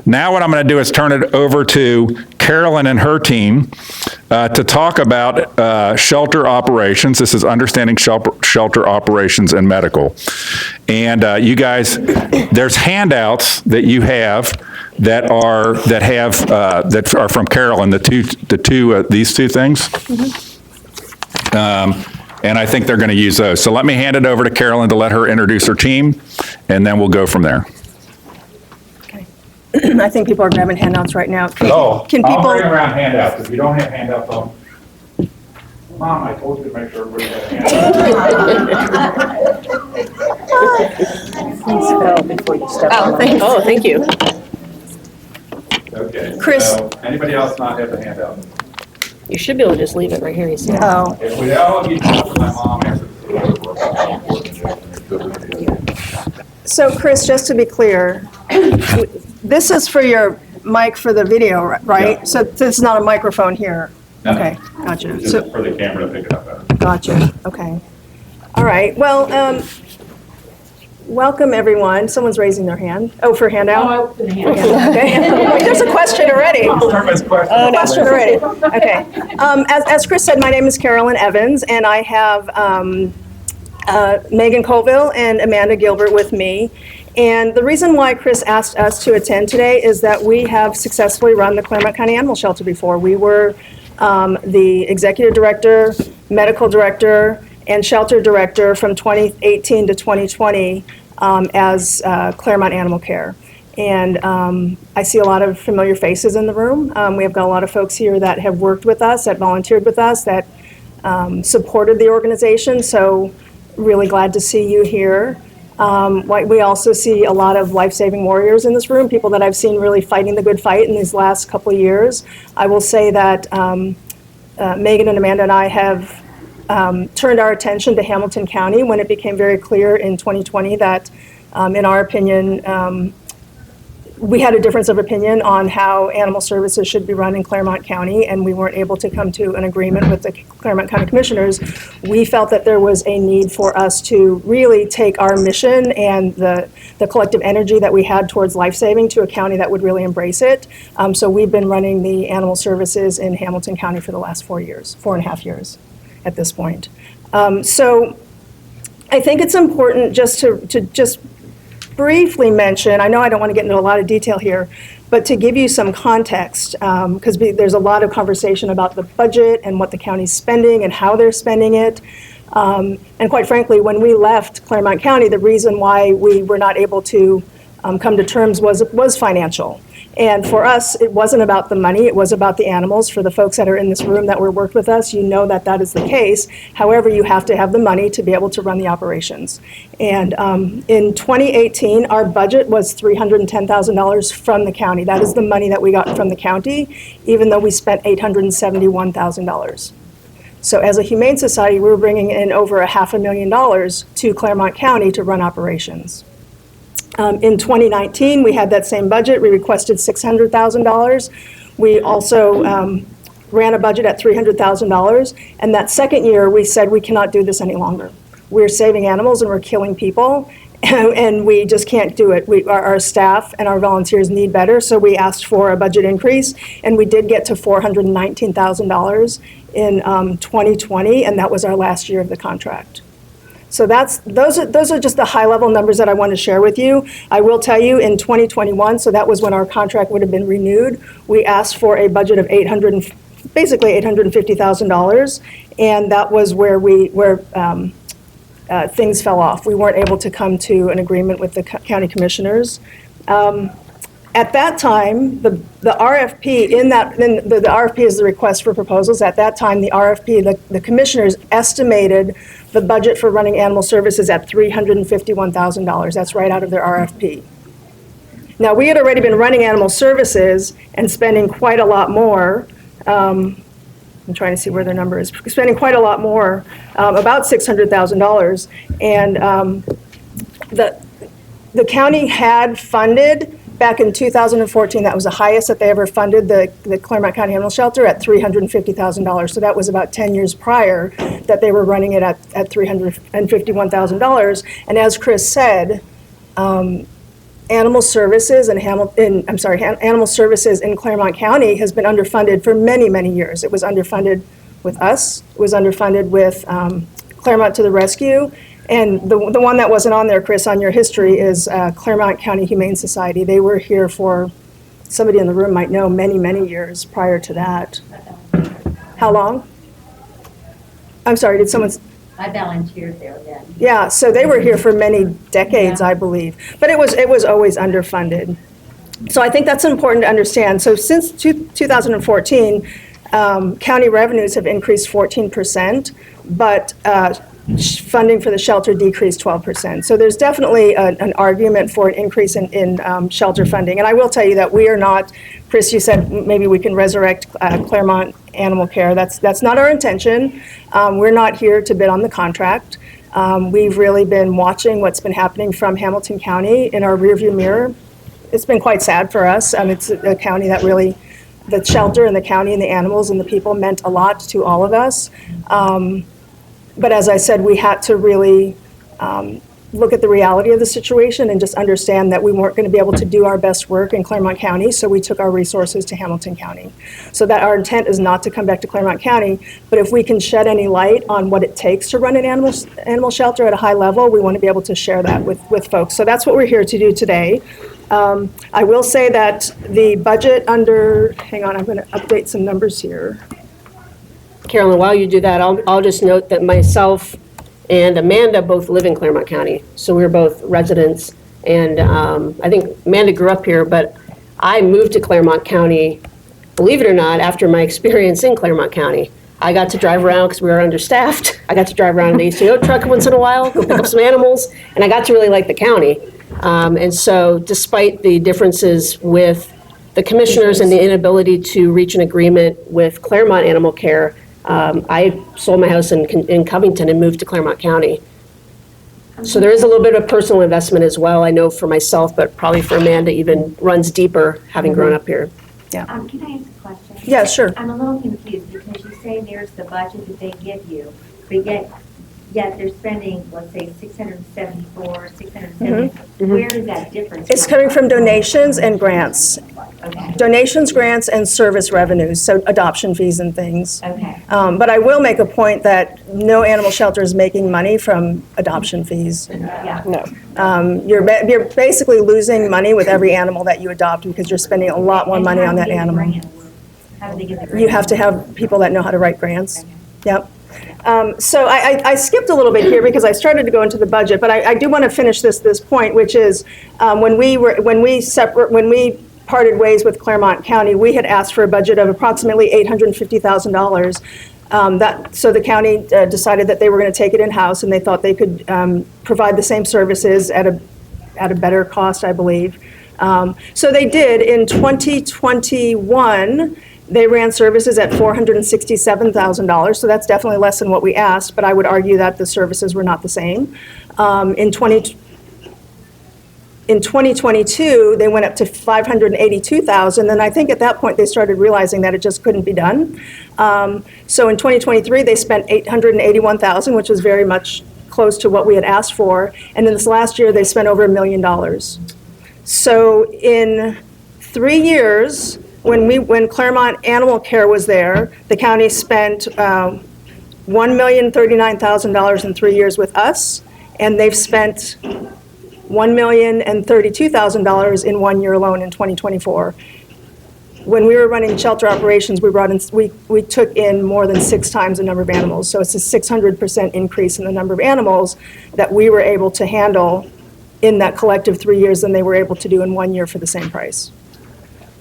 Now what I'm going to do is turn it over to Carolyn and her team to talk about shelter operations. This is understanding shelter operations and medical. And you guys, there's handouts that you have that are from Carolyn. These two things. And I think they're going to use those. So let me hand it over to Carolyn to let her introduce her team, and then we'll go from there. Okay. I think people are grabbing handouts right now. Can I'll people? bring around handouts. If you don't have handouts, Mom, I told you to make sure everybody had handouts. Please spell before you step on. Oh, thank you. Okay. Chris. So, anybody else not have a handout? You should be able to just leave it right here, you see. Oh, If we all of you talk to my mom after. so Chris, just to be clear, this is for your mic for the video, right? Yeah. So this is not a microphone here? No. Okay, gotcha. Just So, for the camera to pick it up better. gotcha, okay. All right, well, welcome, everyone. Someone's raising their hand. Oh, for handout? Okay. There's a question already. Question already. Okay. As Chris said, my name is Carolyn Evans, and I have Megan Colville and Amanda Gilbert with me. And the reason why Chris asked us to attend today is that we have successfully run the Claremont County Animal Shelter before. We were the executive director, medical director, and shelter director from 2018 to 2020 as Claremont Animal Care. And I see a lot of familiar faces in the room. We have got a lot of folks here that have worked with us, that volunteered with us, that supported the organization. So really glad to see you here. We also see a lot of life-saving warriors in this room, people that I've seen really fighting the good fight in these last couple of years. I will say that Megan and Amanda and I have turned our attention to Hamilton County when it became very clear in 2020 that, in our opinion, we had a difference of opinion on how animal services should be run in Claremont County, and we weren't able to come to an agreement with the Claremont County Commissioners. We felt that there was a need for us to really take our mission and the collective energy that we had towards life-saving to a county that would really embrace it. So we've been running the animal services in Hamilton County for the last 4.5 years at this point. So I think it's important just to briefly mention, I know I don't want to get into a lot of detail here, but to give you some context, because there's a lot of conversation about the budget and what the county's spending and how they're spending it. And quite frankly, when we left Claremont County, the reason why we were not able to come to terms was financial. And for us, it wasn't about the money, it was about the animals. For the folks that are in this room that worked with us, you know that that is the case. However, you have to have the money to be able to run the operations. And in 2018, our budget was $310,000 from the county. That is the money that we got from the county, even though we spent $871,000. So as a Humane Society, we were bringing in over $500,000 to Claremont County to run operations. In 2019, we had that same budget. We requested $600,000. We also ran a budget at $300,000. And that second year, we said we cannot do this any longer. We're saving animals and we're killing people, and we just can't do it. Our staff and our volunteers need better, so we asked for a budget increase, and we did get to $419,000 in 2020, and that was our last year of the contract. So those are just the high-level numbers that I want to share with you. I will tell you, in 2021, so that was when our contract would have been renewed, we asked for a budget of basically $850,000, and that was where things fell off. We weren't able to come to an agreement with the county commissioners. At that time, the RFP, the RFP is the request for proposals. At that time, the RFP, the commissioners estimated the budget for running animal services at $351,000. That's right out of their RFP. Now, we had already been running animal services and spending quite a lot more. I'm trying to see where their number is. Spending quite a lot more, about $600,000. And the county had funded, back in 2014, that was the highest that they ever funded the Claremont County Animal Shelter at $350,000. So that was about 10 years prior that they were running it at $351,000. And as Chris said, animal services animal services in Claremont County has been underfunded for many, many years. It was underfunded with us. It was underfunded with Claremont to the Rescue. And the one that wasn't on there, Chris, on your history is Claremont County Humane Society. They were here for, somebody in the room might know, many, many years prior to that. How long? I'm sorry, did someone? I volunteered there then. Yeah, so they were here for many decades, I believe. But it was always underfunded. So I think that's important to understand. So since 2014, county revenues have increased 14%, but funding for the shelter decreased 12%. So there's definitely an argument for an increase in shelter funding. And I will tell you that we are not, Chris, you said maybe we can resurrect Claremont Animal Care. That's not our intention. We're not here to bid on the contract. We've really been watching what's been happening from Hamilton County in our rearview mirror. It's been quite sad for us. It's a county that really, the shelter and the county and the animals and the people meant a lot to all of us. But as I said, we had to really look at the reality of the situation and just understand that we weren't going to be able to do our best work in Claremont County, so we took our resources to Hamilton County. So that our intent is not to come back to Claremont County, but if we can shed any light on what it takes to run an animal shelter at a high level, we want to be able to share that with folks. So that's what we're here to do today. I will say that the budget hang on, I'm going to update some numbers here. Carolyn, while you do that, I'll just note that myself and Amanda both live in Claremont County. So we're both residents. And I think Amanda grew up here, but I moved to Claremont County, believe it or not, after my experience in Claremont County. I got to drive around because we were understaffed. I got to drive around in the ACO truck once in a while, go pick up some animals, and I got to really like the county. And so despite the differences with the commissioners and the inability to reach an agreement with Claremont Animal Care, I sold my house in Covington and moved to Claremont County. So there is a little bit of personal investment as well, I know for myself, but probably for Amanda even runs deeper, having grown up here. Can I ask a question? Yeah, sure. I'm a little confused because you say there's the budget that they give you, but yet they're spending, let's say, 674, 670. Where does that difference It's come coming from donations and grants. Okay. Donations, grants, and service revenues, so adoption fees and things. Okay. But I will make a point that no animal shelter is making money from adoption fees. Yeah. No. You're basically losing money with every animal that you adopt because you're spending a lot more money on that animal. How do they get the grants? You have to have people that know how to write grants. Yep. So I skipped a little bit here because I started to go into the budget, but I do want to finish this point, which is when we parted ways with Claremont County, we had asked for a budget of approximately $850,000. So the county decided that they were going to take it in-house, and they thought they could provide the same services at a better cost, I believe. So they did. In 2021, they ran services at $467,000, so that's definitely less than what we asked, but I would argue that the services were not the same. In 2022, they went up to $582,000, and I think at that point they started realizing that it just couldn't be done. So in 2023, they spent $881,000, which was very much close to what we had asked for, and in this last year, they spent over $1 million. So in 3 years, when Claremont Animal Care was there, the county spent $1,039,000 in 3 years with us, and they've spent $1,032,000 in 1 year alone in 2024. When we were running shelter operations, we took in more than 6 times the number of animals. So it's a 600% increase in the number of animals that we were able to handle in that collective 3 years than they were able to do in 1 year for the same price.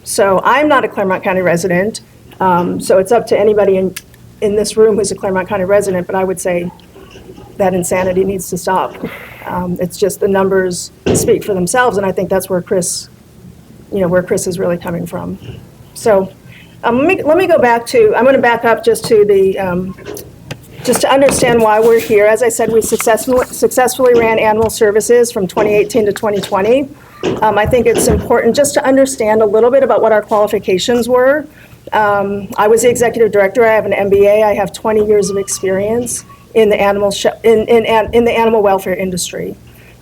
So I'm not a Claremont County resident, so it's up to anybody in this room who's a Claremont County resident, but I would say that insanity needs to stop. It's just the numbers speak for themselves, and I think that's where Chris is really coming from. So let me go back to, I'm going to back up just to just to understand why we're here. As I said, we successfully ran animal services from 2018 to 2020. I think it's important just to understand a little bit about what our qualifications were. I was the executive director. I have an MBA. I have 20 years of experience in the animal in the animal welfare industry.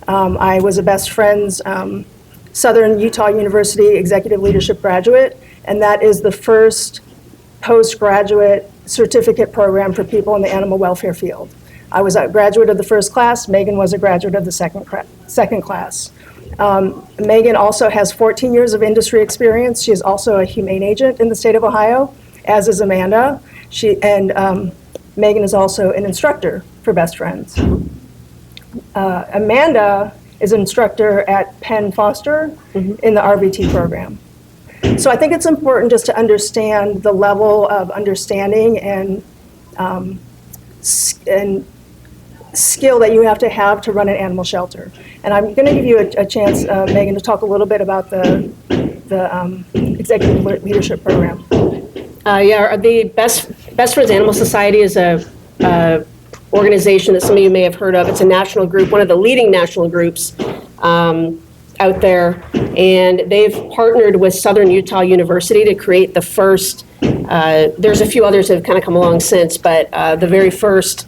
I was a best friends Southern Utah University Executive Leadership graduate, and that is the first postgraduate certificate program for people in the animal welfare field. I was a graduate of the first class. Megan was a graduate of the second class. Megan also has 14 years of industry experience. She is also a humane agent in the state of Ohio, as is Amanda. Megan is also an instructor for Best Friends. Amanda is an instructor at Penn Foster in the RVT program. So I think it's important just to understand the level of understanding and skill that you have to run an animal shelter. And I'm going to give you a chance, Megan, to talk a little bit about the Executive Leadership Program. The Best Friends Animal Society is a organization that some of you may have heard of. It's a national group, one of the leading national groups out there, and they've partnered with Southern Utah University to create the first, there's a few others that have kind of come along since, but the very first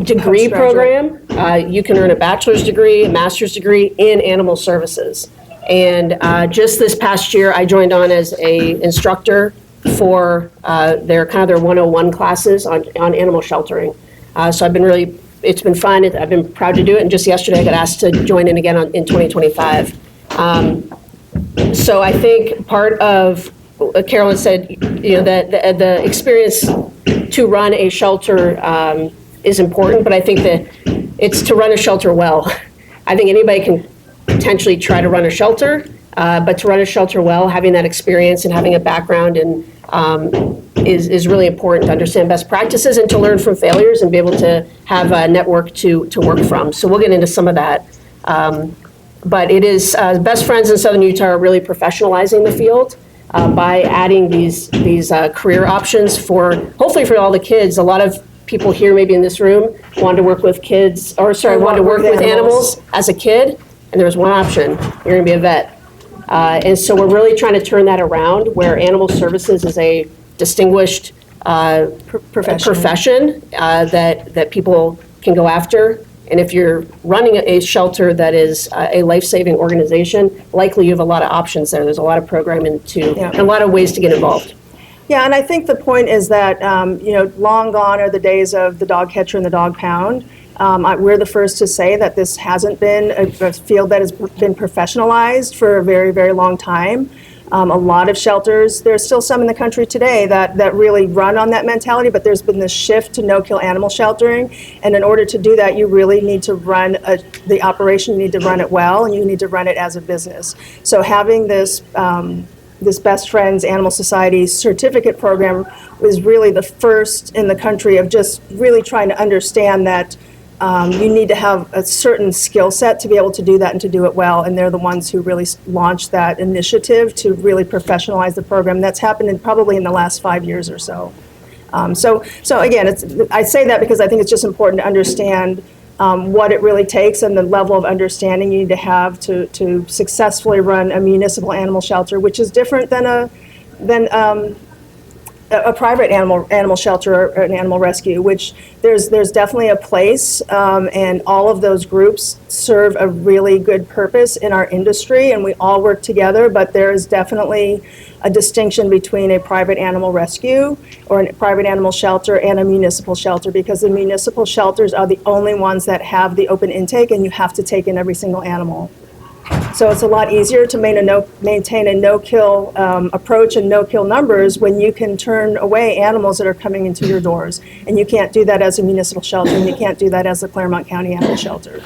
degree program. You can earn a bachelor's degree, a master's degree in animal services. And just this past year, I joined on as a instructor for their 101 classes on animal sheltering. So it's been fun. I've been proud to do it. And just yesterday, I got asked to join in again in 2025. So I think part of what Carolyn said, that the experience to run a shelter is important, but I think that it's to run a shelter well. I think anybody can potentially try to run a shelter, but to run a shelter well, having that experience and having a background is really important to understand best practices and to learn from failures and be able to have a network to work from. So we'll get into some of that. But it is, Best Friends in Southern Utah are really professionalizing the field by adding these career options hopefully for all the kids. A lot of people here maybe in this room wanted to work with wanted to work with animals as a kid, and there was one option: you're going to be a vet. And so we're really trying to turn that around, where animal services is a distinguished profession that people can go after. And if you're running a shelter that is a life-saving organization, likely you have a lot of options there. There's a lot of programming and a lot of ways to get involved. Yeah, and I think the point is that, long gone are the days of the dog catcher and the dog pound. We're the first to say that this hasn't been a field that has been professionalized for a very, very long time. A lot of shelters, there's still some in the country today that really run on that mentality, but there's been this shift to no-kill animal sheltering. And in order to do that, you really need to run the operation, you need to run it well, and you need to run it as a business. So having this Best Friends Animal Society certificate program was really the first in the country of just really trying to understand that you need to have a certain skill set to be able to do that and to do it well, and they're the ones who really launched that initiative to really professionalize the program. That's happened probably in the last 5 years or so. So again, I say that because I think it's just important to understand what it really takes and the level of understanding you need to have to successfully run a municipal animal shelter, which is different than a private animal shelter or an animal rescue, which there's definitely a place, and all of those groups serve a really good purpose in our industry, and we all work together, but there is definitely a distinction between a private animal rescue or a private animal shelter and a municipal shelter, because the municipal shelters are the only ones that have the open intake, and you have to take in every single animal. So it's a lot easier to maintain a no-kill approach and no-kill numbers when you can turn away animals that are coming into your doors. And you can't do that as a municipal shelter, and you can't do that as the Claremont County Animal Shelter.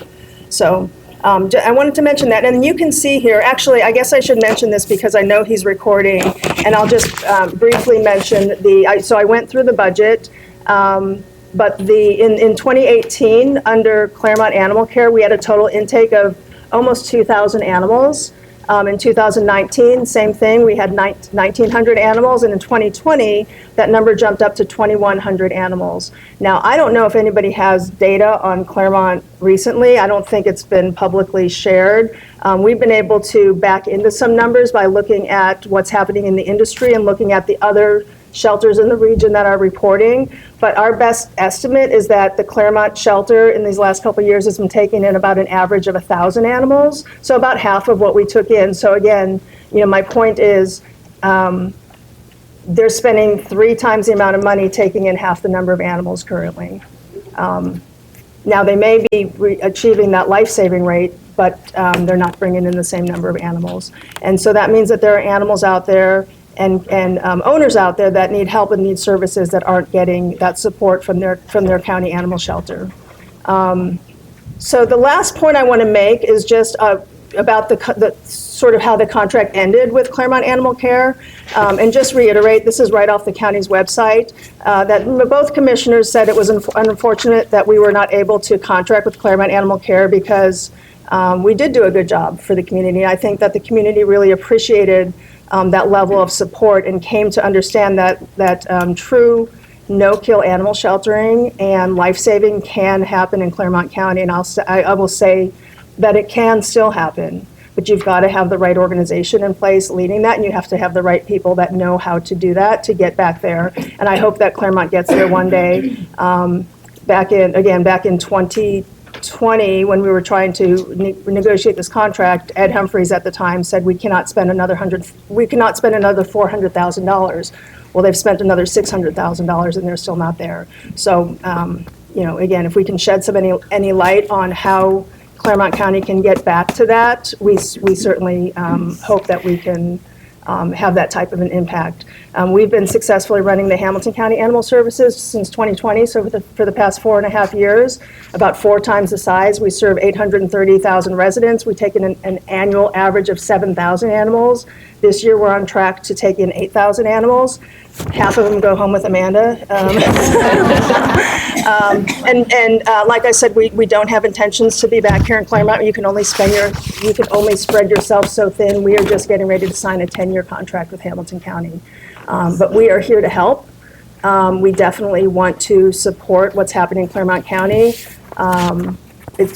So I wanted to mention that. And you can see here, actually, I guess I should mention this because I know he's recording, and I'll just briefly mention so I went through the budget. But in 2018, under Claremont Animal Care, we had a total intake of almost 2,000 animals. In 2019, same thing, we had 1,900 animals, and in 2020, that number jumped up to 2,100 animals. Now, I don't know if anybody has data on Claremont recently. I don't think it's been publicly shared. We've been able to back into some numbers by looking at what's happening in the industry and looking at the other shelters in the region that are reporting, but our best estimate is that the Claremont shelter in these last couple of years has been taking in about an average of 1,000 animals, so about half of what we took in. So again, my point is, they're spending 3 times the amount of money taking in half the number of animals currently. Now, they may be achieving that life-saving rate, but they're not bringing in the same number of animals. And so that means that there are animals out there and owners out there that need help and need services that aren't getting that support from their county animal shelter. So the last point I want to make is just about the sort of how the contract ended with Claremont Animal Care. And just reiterate, this is right off the county's website, that both commissioners said it was unfortunate that we were not able to contract with Claremont Animal Care because we did do a good job for the community. I think that the community really appreciated that level of support and came to understand that true no-kill animal sheltering and life-saving can happen in Claremont County. And I will say that it can still happen, but you've got to have the right organization in place leading that, and you have to have the right people that know how to do that to get back there. And I hope that Claremont gets there one day. Back in 2020, when we were trying to negotiate this contract, Ed Humphreys at the time said we cannot spend another $400,000. Well, they've spent another $600,000 and they're still not there. So, again, if we can shed any light on how Claremont County can get back to that, we certainly hope that we can have that type of an impact. We've been successfully running the Hamilton County Animal Services since 2020, so for the past 4.5 years, about 4 times the size. We serve 830,000 residents. We take in an annual average of 7,000 animals. This year, we're on track to take in 8,000 animals. Half of them go home with Amanda. Like I said, we don't have intentions to be back here in Claremont. You can only spread yourself so thin. We are just getting ready to sign a 10-year contract with Hamilton County. But we are here to help. We definitely want to support what's happening in Claremont County.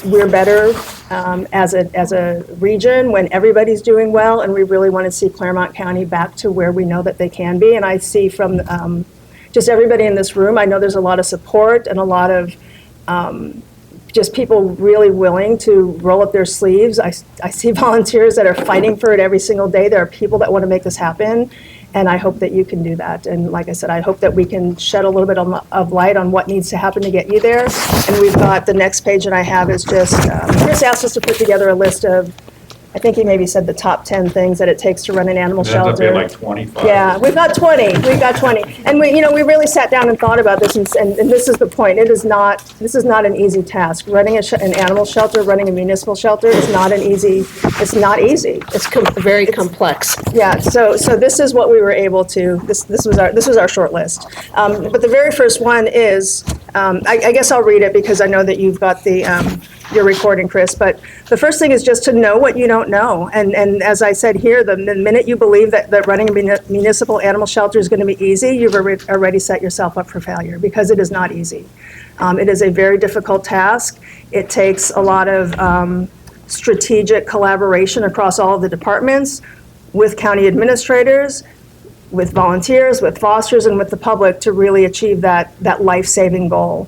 We're better as a region when everybody's doing well, and we really want to see Claremont County back to where we know that they can be. And I see from just everybody in this room, I know there's a lot of support and a lot of just people really willing to roll up their sleeves. I see volunteers that are fighting for it every single day. There are people that want to make this happen. And I hope that you can do that. And like I said, I hope that we can shed a little bit of light on what needs to happen to get you there. And we've got, the next page that I have is just, Chris asked us to put together a list of, I think he maybe said the top 10 things that it takes to run an animal shelter. It ends up being like 25. Yeah, we've got 20. And we really sat down and thought about this, and this is the point. This is not an easy task. Running an animal shelter, running a municipal shelter is not easy. It's Very complex. Yeah, so this is what we were able to, this was our short list. But the very first one is, I guess I'll read it because I know that you've got your recording, Chris, but the first thing is just to know what you don't know. And as I said here, the minute you believe that running a municipal animal shelter is going to be easy, you've already set yourself up for failure, because it is not easy. It is a very difficult task. It takes a lot of strategic collaboration across all of the departments, with county administrators, with volunteers, with fosters, and with the public to really achieve that life-saving goal.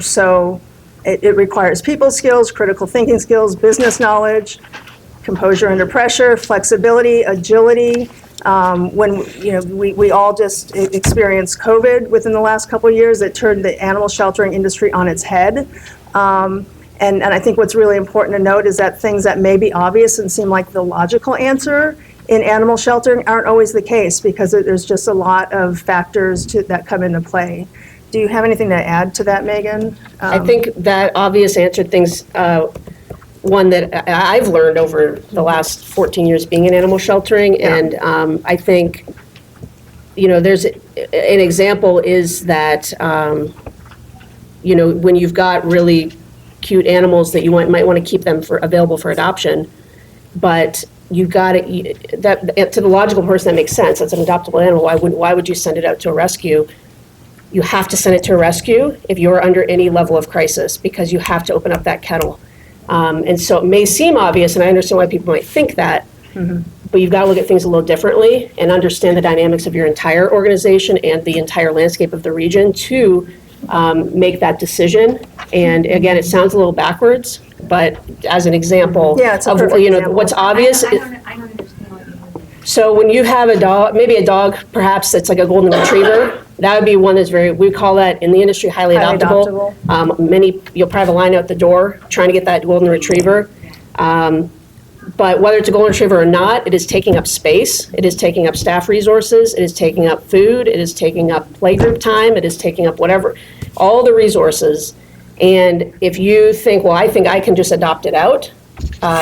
So it requires people skills, critical thinking skills, business knowledge, composure under pressure, flexibility, agility. When we all just experienced COVID within the last couple of years, it turned the animal sheltering industry on its head. And I think what's really important to note is that things that may be obvious and seem like the logical answer in animal sheltering aren't always the case, because there's just a lot of factors that come into play. Do you have anything to add to that, Megan? I think that obvious answered things, one that I've learned over the last 14 years being in animal sheltering. Yeah. And I think, there's an example is that, when you've got really cute animals that you might want to keep them available for adoption, but you've got it, that to the logical person that makes sense. That's an adoptable animal. Why would you send it out to a rescue? You have to send it to a rescue if you're under any level of crisis, because you have to open up that kennel. And so it may seem obvious, and I understand why people might think that, but you've got to look at things a little differently and understand the dynamics of your entire organization and the entire landscape of the region to make that decision. And again, it sounds a little backwards, but as an example Yeah, it's a of, perfect example. what's obvious. I don't understand what you mean. So when you have a dog, maybe a dog perhaps that's like a golden retriever, that would be one that's we call that in the industry highly Highly adoptable. You'll probably have a line out the door trying to get that golden retriever. But whether it's a golden retriever or not, it is taking up space, it is taking up staff resources, it is taking up food, it is taking up playgroup time, it is taking up whatever, all the resources. And if you think, well, I think I can just adopt it out.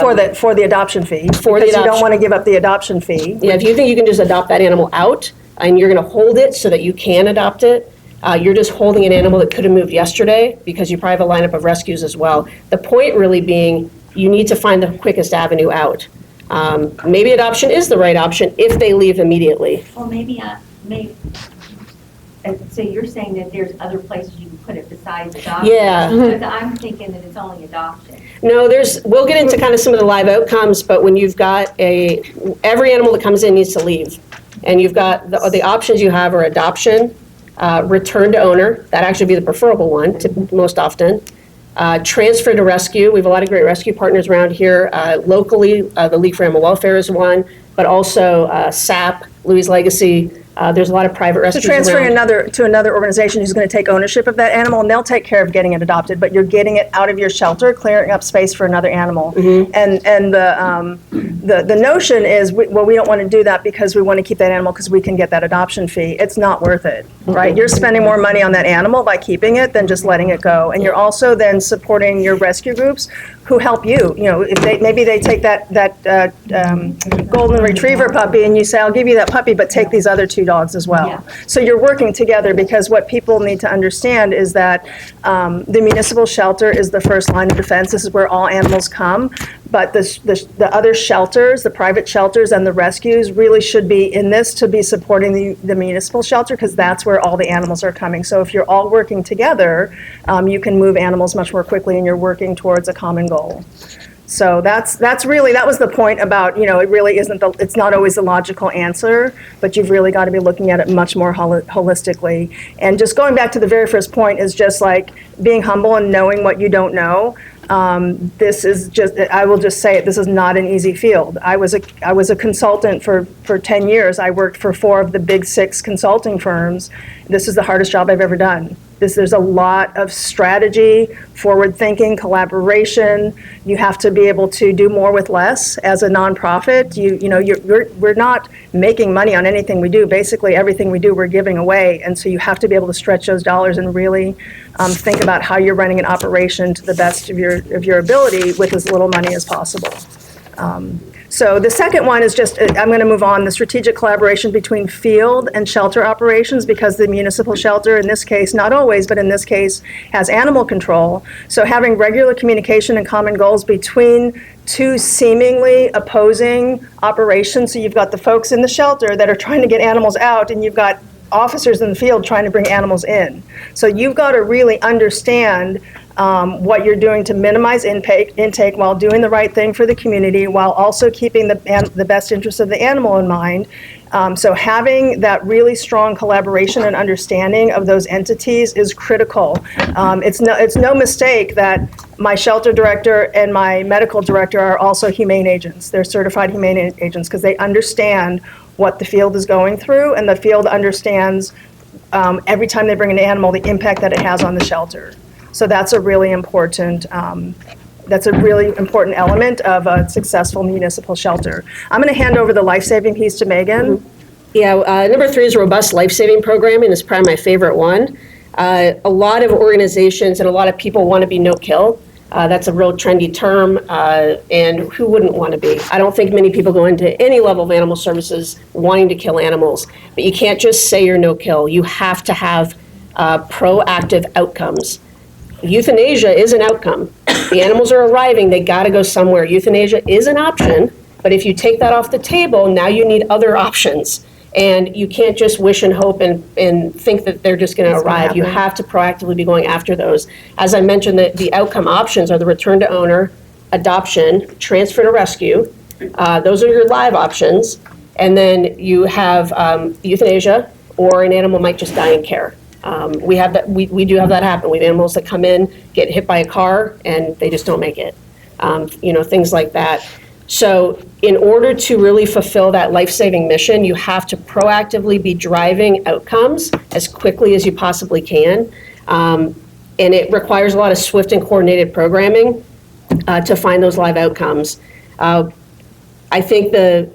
For the adoption fee. For the Because you don't adoption. want to give up the adoption fee. Yeah, if you think you can just adopt that animal out and you're going to hold it so that you can adopt it, you're just holding an animal that could have moved yesterday because you probably have a lineup of rescues as well. The point really being, you need to find the quickest avenue out. Maybe adoption is the right option if they leave immediately. Well, maybe, so you're saying that there's other places you can put it besides adoption? Yeah. Because I'm thinking that it's only adoption. No, we'll get into kind of some of the live outcomes, but when you've got every animal that comes in needs to leave. And you've got, the options you have are adoption, return to owner, that'd actually be the preferable one most often. Transfer to rescue, we have a lot of great rescue partners around here. Locally, the League for Animal Welfare is one, but also SAP, Louis Legacy. There's a lot of private So rescues transferring around. to another organization who's going to take ownership of that animal, and they'll take care of getting it adopted, but you're getting it out of your shelter, clearing up space for another animal. Mm-hmm. And the notion is, we don't want to do that because we want to keep that animal because we can get that adoption fee. It's not worth it, right? You're spending more money on that animal by keeping it than just letting it go. And you're also then supporting your rescue groups who help you. You know, if maybe they take that golden retriever puppy and you say, I'll give you that puppy, but take these other two dogs as well. Yeah. So you're working together, because what people need to understand is that the municipal shelter is the first line of defense. This is where all animals come. But the other shelters, the private shelters and the rescues really should be in this to be supporting the municipal shelter, because that's where all the animals are coming. So if you're all working together, you can move animals much more quickly, and you're working towards a common goal. So that was the point about, it really it's not always the logical answer, but you've really got to be looking at it much more holistically. And just going back to the very first point is just like being humble and knowing what you don't know. This is just, I will just say it, this is not an easy field. I was a consultant for 10 years. I worked for 4 of the big 6 consulting firms. This is the hardest job I've ever done. There's a lot of strategy, forward thinking, collaboration. You have to be able to do more with less as a nonprofit. We're not making money on anything we do. Basically, everything we do, we're giving away. And so you have to be able to stretch those dollars and really think about how you're running an operation to the best of your ability with as little money as possible. So the second one is just, I'm going to move on, the strategic collaboration between field and shelter operations, because the municipal shelter, in this case, not always, but in this case, has animal control. So having regular communication and common goals between 2 seemingly opposing operations. So you've got the folks in the shelter that are trying to get animals out, and you've got officers in the field trying to bring animals in. So you've got to really understand what you're doing to minimize intake while doing the right thing for the community, while also keeping the best interest of the animal in mind. So having that really strong collaboration and understanding of those entities is critical. It's no mistake that my shelter director and my medical director are also humane agents. They're certified humane agents because they understand what the field is going through, and the field understands every time they bring an animal, the impact that it has on the shelter. So that's a really important element of a successful municipal shelter. I'm going to hand over the life-saving piece to Megan. Yeah, number 3 is robust life-saving programming. It's probably my favorite one. A lot of organizations and a lot of people want to be no-kill. That's a real trendy term, and who wouldn't want to be? I don't think many people go into any level of animal services wanting to kill animals, but you can't just say you're no-kill. You have to have proactive outcomes. Euthanasia is an outcome. The animals are arriving, they got to go somewhere. Euthanasia is an option, but if you take that off the table, now you need other options. And you can't just wish and hope and think that they're just going to arrive. You have to proactively be going after those. As I mentioned, the outcome options are the return to owner, adoption, transfer to rescue. Those are your live options. And then you have euthanasia, or an animal might just die in care. We have that. We do have that happen. We have animals that come in, get hit by a car, and they just don't make it. Things like that. So in order to really fulfill that life-saving mission, you have to proactively be driving outcomes as quickly as you possibly can. And it requires a lot of swift and coordinated programming to find those live outcomes. I think the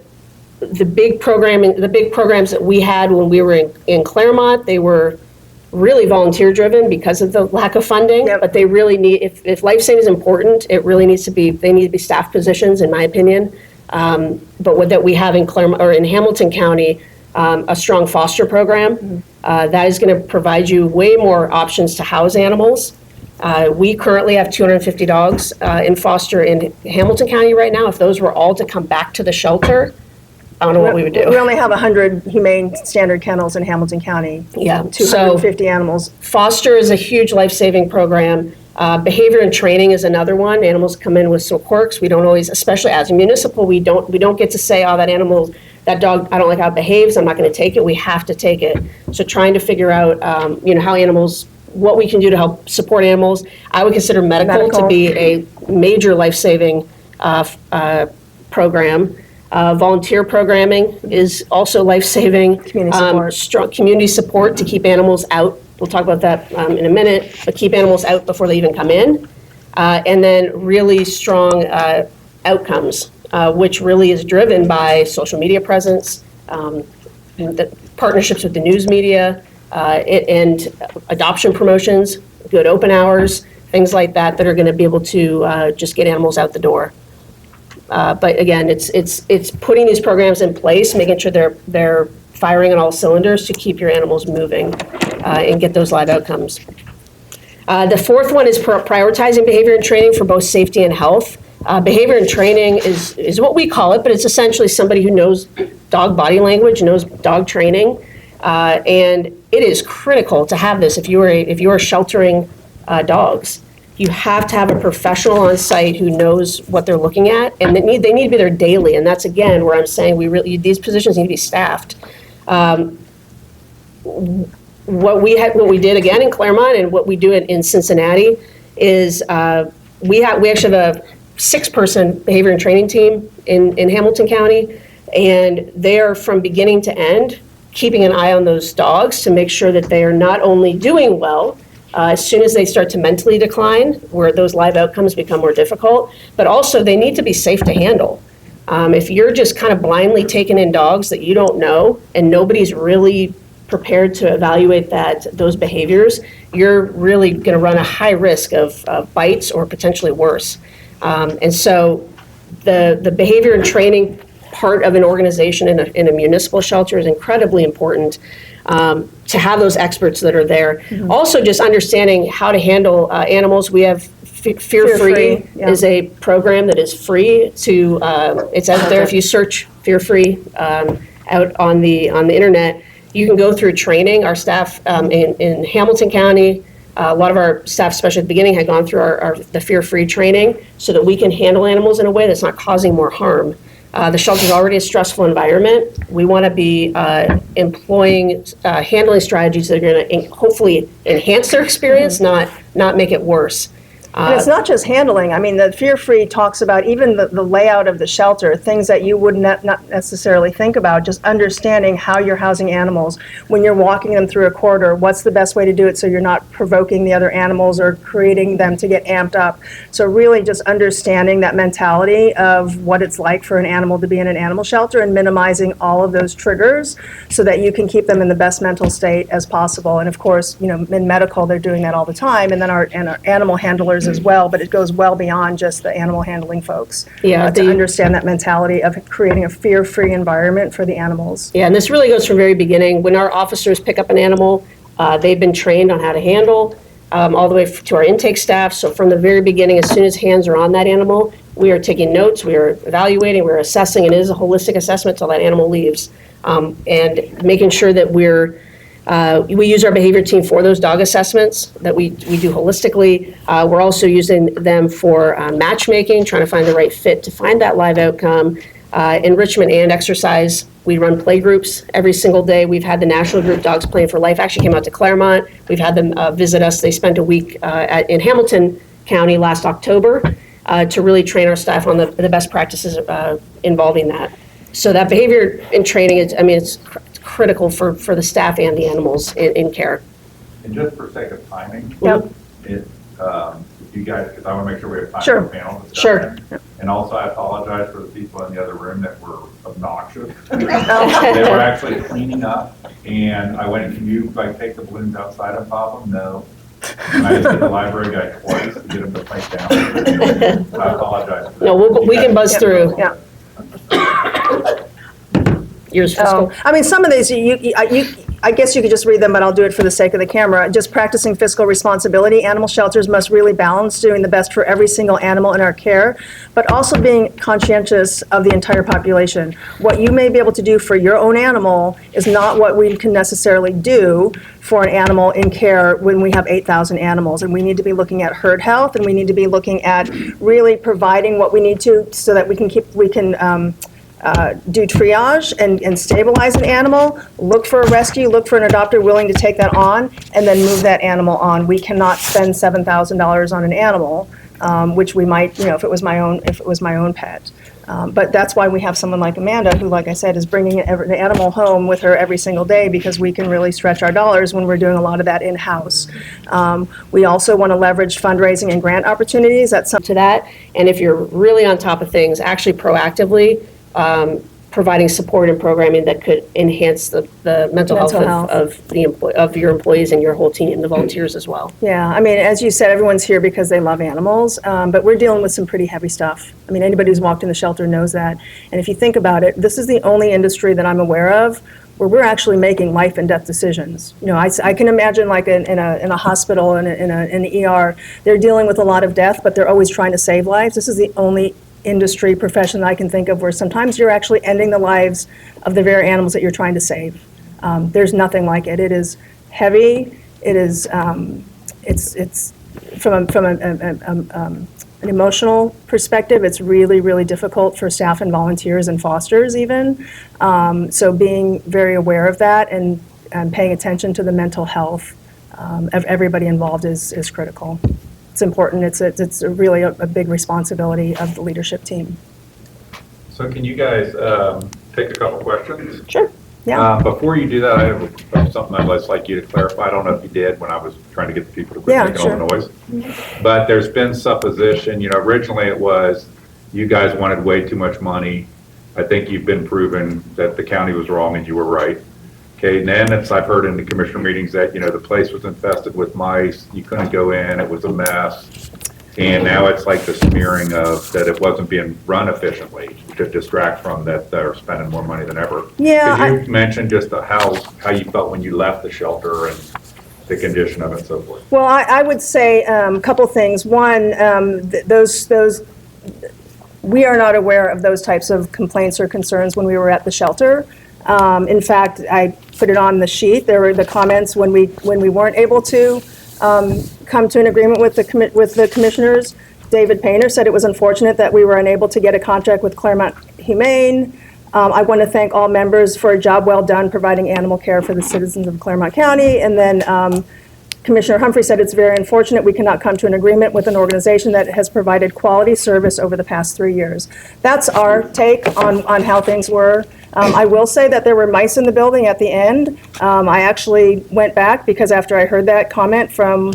big programs that we had when we were in Claremont, they were really volunteer-driven because of the lack of funding. Yep. But they really need, if life-saving is important, it really needs to be, they need to be staff positions, in my opinion. But what that we have in Claremont, or in Hamilton County, a strong foster program. That is going to provide you way more options to house animals. We currently have 250 dogs in foster in Hamilton County right now. If those were all to come back to the shelter, I don't know what we would do. We only have 100 humane standard kennels in Hamilton County. Yeah, 250 animals. Foster is a huge life-saving program. Behavior and training is another one. Animals come in with some quirks. We don't always, especially as a municipal, we don't get to say, oh, that dog, I don't like how it behaves, I'm not going to take it. We have to take it. So trying to figure out, how animals, what we can do to help support animals. I would consider medical to be a major life-saving program. Volunteer programming is also life-saving. Community support. Strong community support to keep animals out. We'll talk about that in a minute, but keep animals out before they even come in. And then really strong outcomes, which really is driven by social media presence, the partnerships with the news media, and adoption promotions, good open hours, things like that are going to be able to just get animals out the door. But again, it's putting these programs in place, making sure they're firing on all cylinders to keep your animals moving and get those live outcomes. The fourth one is prioritizing behavior and training for both safety and health. Behavior and training is what we call it, but it's essentially somebody who knows dog body language, knows dog training, and it is critical to have this if you are sheltering dogs. You have to have a professional on site who knows what they're looking at, and they need to be there daily. And that's again where I'm saying these positions need to be staffed. What we did again in Claremont and what we do in Cincinnati is we actually have a 6-person behavior and training team in Hamilton County, and they are from beginning to end keeping an eye on those dogs to make sure that they are not only doing well. As soon as they start to mentally decline, where those live outcomes become more difficult, but also they need to be safe to handle. If you're just kind of blindly taking in dogs that you don't know and nobody's really prepared to evaluate those behaviors, you're really going to run a high risk of bites or potentially worse. And so the behavior and training part of an organization in a municipal shelter is incredibly important. To have those experts that are there. Mm-hmm. Also, just understanding how to handle animals. We have Fear Free is a program that is free to, it's out there. If you search Fear Free out on the internet, you can go through training. Our staff in Hamilton County, a lot of our staff, especially at the beginning, had gone through the Fear Free training so that we can handle animals in a way that's not causing more harm. The shelter is already a stressful environment. We want to be employing handling strategies that are going to hopefully enhance their experience, not make it worse. And it's not just handling. I mean, the Fear Free talks about even the layout of the shelter, things that you would not necessarily think about, just understanding how you're housing animals. When you're walking them through a corridor, what's the best way to do it so you're not provoking the other animals or creating them to get amped up. So really just understanding that mentality of what it's like for an animal to be in an animal shelter and minimizing all of those triggers so that you can keep them in the best mental state as possible. And of course, in medical, they're doing that all the time. And then our animal handlers as well, but it goes well beyond just the animal handling folks. Yeah, to understand that mentality of creating a fear-free environment for the animals. Yeah, and this really goes from very beginning. When our officers pick up an animal, they've been trained on how to handle, all the way to our intake staff. So from the very beginning, as soon as hands are on that animal, we are taking notes, we are evaluating, we're assessing, and it is a holistic assessment till that animal leaves. And making sure that we use our behavior team for those dog assessments that we do holistically. We're also using them for matchmaking, trying to find the right fit to find that live outcome. enrichment and exercise. We run play groups every single day. We've had the national group Dogs Playing for Life actually came out to Claremont. We've had them visit us. They spent a week in Hamilton County last October to really train our staff on the best practices involving that. So that behavior and training is, I mean, it's critical for the staff and the animals in care. And just for sake of timing. Yep. You guys, because I want to make sure we have time Sure. for the panel discussion. Sure. And also, I apologize for the people in the other room that were obnoxious. They were actually cleaning up, and I went, can you, like, take the balloons outside and pop them? No. And I just hit the library guy twice to get him to pipe down. I apologize for that. No, we can buzz through. Yeah. Yours fiscal. I mean, some of these, I guess you could just read them, but I'll do it for the sake of the camera. Just practicing fiscal responsibility. Animal shelters must really balance doing the best for every single animal in our care, but also being conscientious of the entire population. What you may be able to do for your own animal is not what we can necessarily do for an animal in care when we have 8,000 animals. And we need to be looking at herd health, and we need to be looking at really providing what we need to so that we can do triage and stabilize an animal, look for a rescue, look for an adopter willing to take that on, and then move that animal on. We cannot spend $7,000 on an animal, which we might, if it was my own pet. But that's why we have someone like Amanda, who, like I said, is bringing the animal home with her every single day, because we can really stretch our dollars when we're doing a lot of that in-house. We also want to leverage fundraising and grant opportunities. That's something To that, and if you're really on top of things, actually proactively providing support and programming that could enhance the mental health of your employees and your whole team, the volunteers as well. Yeah, I mean, as you said, everyone's here because they love animals, but we're dealing with some pretty heavy stuff. I mean, anybody who's walked in the shelter knows that. And if you think about it, this is the only industry that I'm aware of where we're actually making life and death decisions. I can imagine, like in a hospital, in an ER, they're dealing with a lot of death, but they're always trying to save lives. This is the only industry, profession that I can think of where sometimes you're actually ending the lives of the very animals that you're trying to save. There's nothing like it. It is heavy. It is, it's from an emotional perspective, it's really, really difficult for staff and volunteers and fosters even. So being very aware of that and paying attention to the mental health of everybody involved is critical. It's important. It's really a big responsibility of the leadership team. So can you guys take a couple questions? Sure. Yeah. Before you do that, I have something I'd just like you to clarify. I don't know if you did when I was trying to get the people to quit Yeah, making all the noise. But there's been supposition, originally it was you guys wanted way too much money. I think you've been proven that the county was wrong and you were right. Okay, and then I've heard in the commissioner meetings that, the place was infested with mice, you couldn't go in, it was a mess. And now it's like the smearing of that it wasn't being run efficiently to distract from that they're spending more money than ever. Yeah, Could you mention just how you felt when you left the shelter and the condition of it and so forth? Well, I would say a couple things. One, we are not aware of those types of complaints or concerns when we were at the shelter. In fact, I put it on the sheet. There were the comments when we weren't able to come to an agreement with the commissioners. David Painter said it was unfortunate that we were unable to get a contract with Claremont Humane. I want to thank all members for a job well done providing animal care for the citizens of Claremont County. And then Commissioner Humphrey said it's very unfortunate we cannot come to an agreement with an organization that has provided quality service over the past 3 years. That's our take on how things were. I will say that there were mice in the building at the end. I actually went back because after I heard that comment from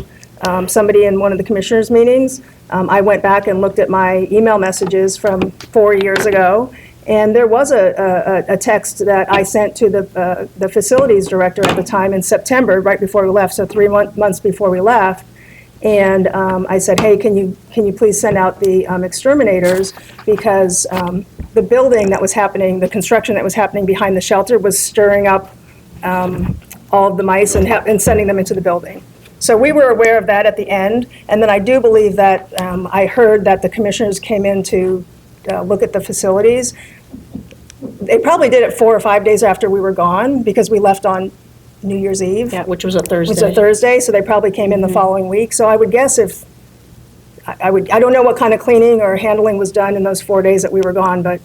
somebody in one of the commissioners' meetings, I went back and looked at my email messages from 4 years ago. And there was a text that I sent to the facilities director at the time in September, right before we left, so 3 months before we left. And I said, hey, can you please send out the exterminators, because the building that was happening, the construction that was happening behind the shelter was stirring up all of the mice and sending them into the building. So we were aware of that at the end. And then I do believe that I heard that the commissioners came in to look at the facilities. They probably did it 4 or 5 days after we were gone, because we left on New Year's Eve. Yeah, which was a Thursday. It was a Thursday, so they probably came in the following week. So I would guess I don't know what kind of cleaning or handling was done in those 4 days that we were gone, but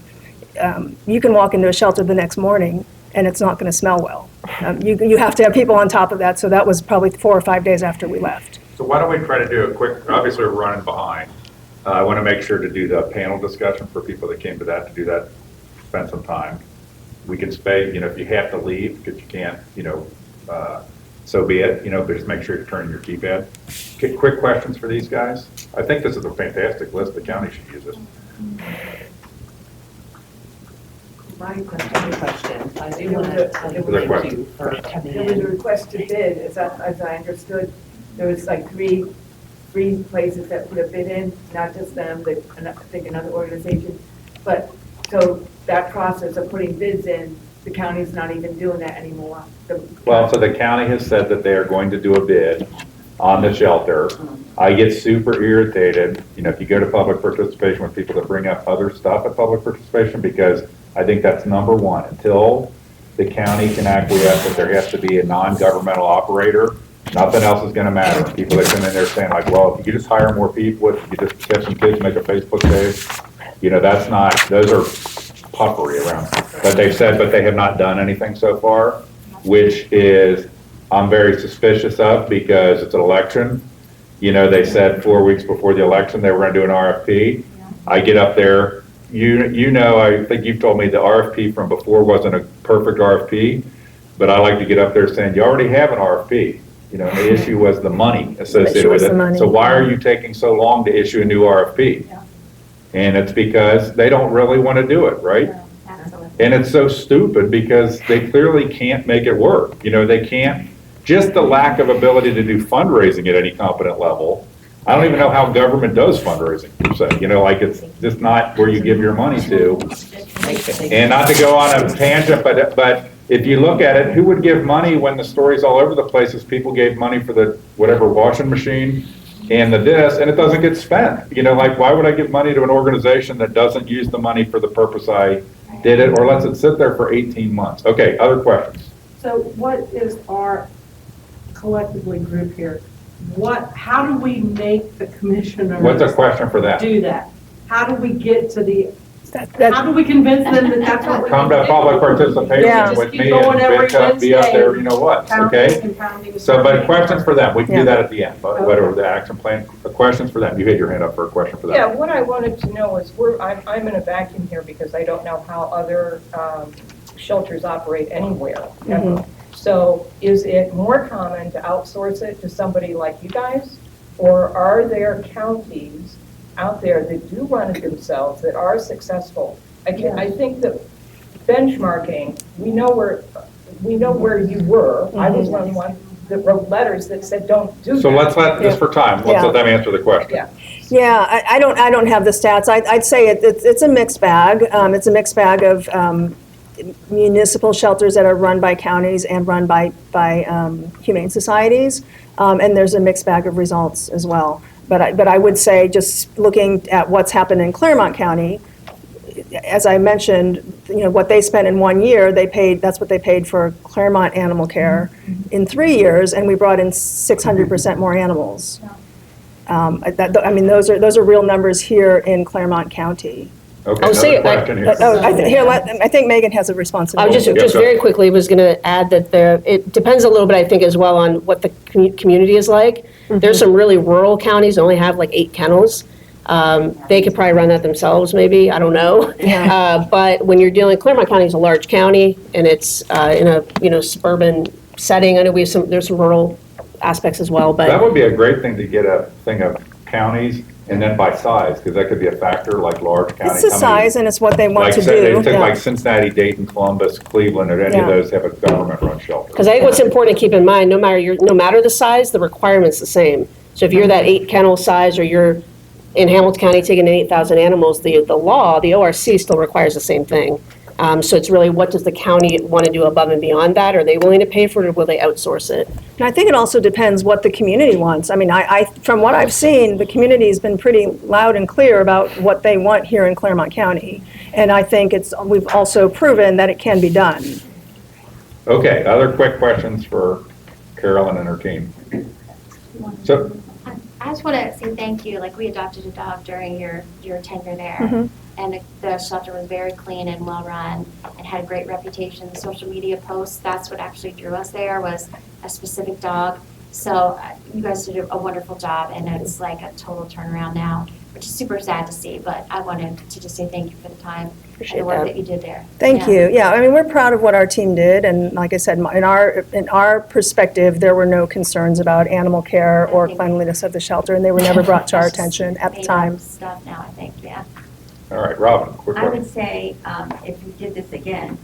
you can walk into a shelter the next morning and it's not going to smell well. You have to have people on top of that, so that was probably 4 or 5 days after we left. So why don't we try to do a quick, obviously we're running behind. I want to make sure to do the panel discussion for people that came to that, to do that, spend some time. We can stay, if you have to leave, because you can't, so be it, but just make sure you turn in your keypad. Quick questions for these guys. I think this is a fantastic list. The county should use it. My question, I do It want was to a- thank was a question. you for coming There was a in. request to bid, as I understood, there was like three places that put a bid in, not just them, but I think another organization. But, so that process of putting bids in, the county's not even doing that anymore. Well, so the county has said that they are going to do a bid on the shelter. I get super irritated, if you go to public participation with people that bring up other stuff at public participation, because I think that's number one. Until the county can acquiesce that there has to be a non-governmental operator, nothing else is gonna matter. People that come in there saying like, well, if you just hire more people, if you just get some kids, make a Facebook page, that's not, those are puffery around. But they've said, but they have not done anything so far, which is, I'm very suspicious of, because it's an election. They said 4 weeks before the election, they were gonna do an RFP. I get up there, I think you've told me the RFP from before wasn't a perfect RFP, but I like to get up there saying, you already have an RFP. The issue was the money associated issue was with the money. it. So why are you taking so long to issue a new RFP? And it's because they don't really want to do it, right? Absolutely. And it's so stupid because they clearly can't make it work. They can't, just the lack of ability to do fundraising at any competent level. I don't even know how government does fundraising, per se. It's just not where you give your money to. And not to go on a tangent, but if you look at it, who would give money when the story's all over the place is people gave money for the whatever washing machine and the this, and it doesn't get spent. Why would I give money to an organization that doesn't use the money for the purpose I did it, or lets it sit there for 18 months? Okay, other questions? So what is our collectively group here? How do we make the commissioners What's a question for that? do that? How do we get to the, That- how do we convince them that that's what we Come need to do? public Yeah. participation with Just keep me going and every bitch up, be out there, what, Pounding okay? and pounding a So, but certain- questions for them, we can Yeah. do that at the end, but whatever the action plan, questions for them, you had your hand up for a question for them. Yeah, what I wanted to know is, I'm in a vacuum here because I don't know how other shelters operate anywhere, ever. So is it more common to outsource it to somebody like you guys? Or are there counties out there that do run it themselves, that are successful? I think that benchmarking, we know where you were. I was one that wrote letters that said, don't do that. So let's just for time, let's Yeah. let them answer the question. Yeah. Yeah, I don't have the stats. I'd say it's a mixed bag. It's a mixed bag of municipal shelters that are run by counties and run by humane societies, and there's a mixed bag of results as well. But I would say, just looking at what's happened in Claremont County, as I mentioned, what they spent in 1 year, that's what they paid for Claremont Animal Care in 3 years, and we brought in 600% more animals. Those are real numbers here in Claremont County. Okay, I'll say- another question here. I think Megan has a responsibility. I was just go. very quickly was going to add that it depends a little bit, I think, as well on what the community is like. There's some really rural counties that only have like 8 kennels. They could probably run that themselves, maybe, I don't know. But when you're dealing, Claremont County is a large county, and it's in a suburban setting. I know there's some rural aspects as well, That but would be a great thing to get a thing of counties and then by size, because that could be a factor, like large counties. It's the size and it's what they want Like to say, do. they took Yeah. like Cincinnati, Dayton, Columbus, Cleveland, or any of Yeah. those have a government-run shelter. because I think what's important to keep in mind, no matter the size, the requirement's the same. So if you're that 8 kennel size, or you're in Hamilton County taking in 8,000 animals, the law, the ORC still requires the same thing. So it's really, what does the county want to do above and beyond that? Are they willing to pay for it, or will they outsource it? And I think it also depends what the community wants. I mean, from what I've seen, the community's been pretty loud and clear about what they want here in Claremont County. And I think we've also proven that it can be done. Okay, other quick questions for Carolyn and her team. So, I I just want to say thank you. Like, we adopted a dog during your tenure there. And the shelter was very clean and well-run and had a great reputation. The social media posts, that's what actually drew us there, was a specific dog. So you guys did a wonderful job, and it's like a total turnaround now, which is super sad to see. But I wanted to just say thank you for the time Appreciate and the work that. that you did there. Thank Yeah. you. Yeah, I mean, we're proud of what our team did, and like I said, in our perspective, there were no concerns about animal care or cleanliness of the shelter, and they were never brought to our That's just attention at the made time. up Stuff now, I think, yeah. All right, Robin, quick I question. would say, if you did this again,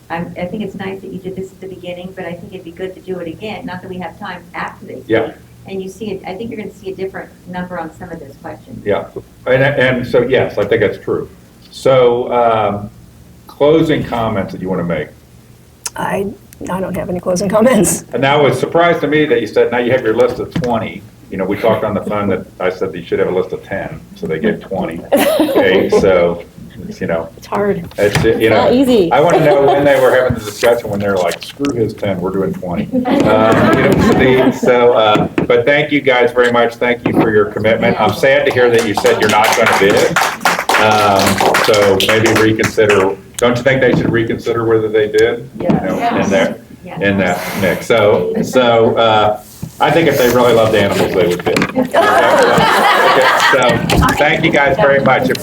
I think it's nice that you did this at the beginning, but I think it'd be good to do it again, not that we have time after they Yeah. speak. And you see it, I think you're gonna see a different number on some of those questions. Yeah, and so, yes, I think that's true. So, closing comments that you want to make? I don't have any closing comments. And now it's a surprise to me that you said, now you have your list of 20. You know, we talked on the phone that I said that you should have a list of 10, so they gave 20. Okay, so, you know, It's hard. it's, you know. not easy. I want to know when they were having the discussion, when they're like, screw his 10, we're doing 20. But thank you guys very much. Thank you for your commitment. I'm sad to hear that you said you're not going to bid. So maybe reconsider, don't you think they should reconsider whether they did? You know, in that mix. So, I think if they really loved animals, they would bid. Okay, so, thank you guys very much. If